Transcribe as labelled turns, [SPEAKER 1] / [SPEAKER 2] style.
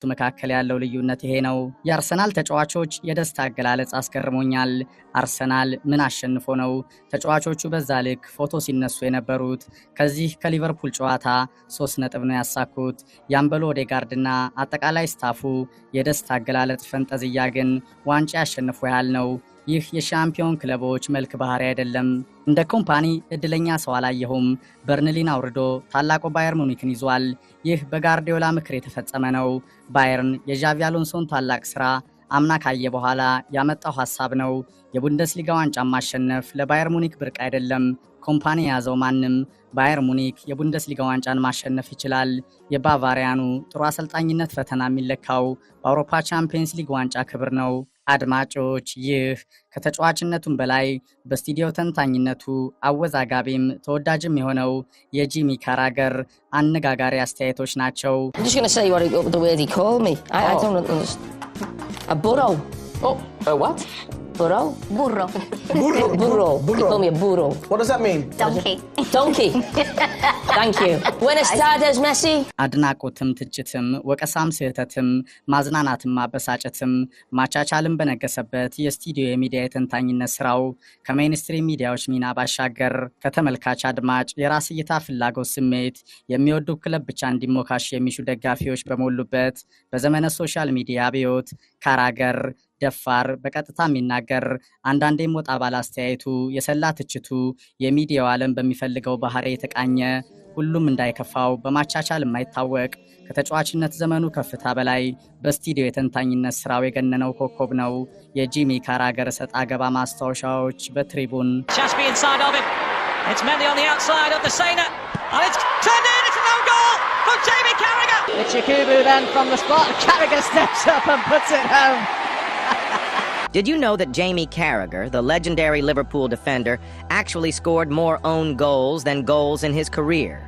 [SPEAKER 1] መካከል ያለው ልዩነት ይሄ ነው። የአርሰናል ተጫዋቾች የደስታ አገላለጽ አስገርሞኛል። አርሰናል ምን አሸንፎ ነው ተጫዋቾቹ በዛ ልክ ፎቶ ሲነሱ የነበሩት? ከዚህ ከሊቨርፑል ጨዋታ 3 ነጥብ ነው ያሳኩት። ያምበሎ ኦዴጋርድና አጠቃላይ ስታፉ የደስታ አገላለጽ ፈንጠዝያ ግን ዋንጫ ያሸንፎ ያህል ነው። ይህ የሻምፒዮን ክለቦች መልክ ባህሪ አይደለም። እንደ ኮምፓኒ እድለኛ ሰው አላየሁም። በርንሊን አውርዶ ታላቁ ባየር ሙኒክን ይዟል። ይህ በጋርዲዮላ ምክር የተፈጸመ ነው። ባየርን የዣቪ አሎንሶን ታላቅ ስራ አምና ካየ በኋላ ያመጣው ሐሳብ ነው። የቡንደስሊጋ ዋንጫ ማሸነፍ ለባየር ሙኒክ ብርቅ አይደለም። ኮምፓኒ የያዘው ማንም ባየር ሙኒክ የቡንደስሊጋ ዋንጫን ማሸነፍ ይችላል። የባቫሪያኑ ጥሩ አሰልጣኝነት ፈተና የሚለካው በአውሮፓ ቻምፒየንስ ሊግ ዋንጫ ክብር ነው። አድማጮች፣ ይህ ከተጫዋችነቱም በላይ በስቱዲዮ ተንታኝነቱ አወዛጋቢም ተወዳጅም የሆነው የጂሚ ካራገር አነጋጋሪ አስተያየቶች ናቸው።
[SPEAKER 2] Burro?
[SPEAKER 3] Burro.
[SPEAKER 2] Burro. Burro.
[SPEAKER 3] He called me a burro.
[SPEAKER 2] What does that mean?
[SPEAKER 3] Donkey.
[SPEAKER 2] Donkey. Thank you. Buenas tardes, Messi.
[SPEAKER 1] አድናቆትም ትችትም ወቀሳም ስህተትም ማዝናናትም ማበሳጨትም ማቻቻልም በነገሰበት የስቱዲዮ የሚዲያ የተንታኝነት ስራው ከሜይንስትሪም ሚዲያዎች ሚና ባሻገር ከተመልካች አድማጭ የራስ እይታ ፍላጎት ስሜት የሚወዱ ክለብ ብቻ እንዲሞካሽ የሚሹ ደጋፊዎች በሞሉበት በዘመነ ሶሻል ሚዲያ አብዮት ካራገር ደፋር በቀጥታ የሚናገር አንዳንዴም ወጣ ባለ አስተያየቱ የሰላ ትችቱ የሚዲያው ዓለም በሚፈልገው ባህሪ የተቃኘ ሁሉም እንዳይከፋው በማቻቻል የማይታወቅ ከተጫዋችነት ዘመኑ ከፍታ በላይ በስቱዲዮ የተንታኝነት ስራው የገነነው ኮከብ ነው። የጂሚ ካራገር ሰጣ ገባ ማስታወሻዎች በትሪቡን
[SPEAKER 4] Did you know that Jamie Carragher, the legendary Liverpool defender, actually scored more own goals than goals in his career?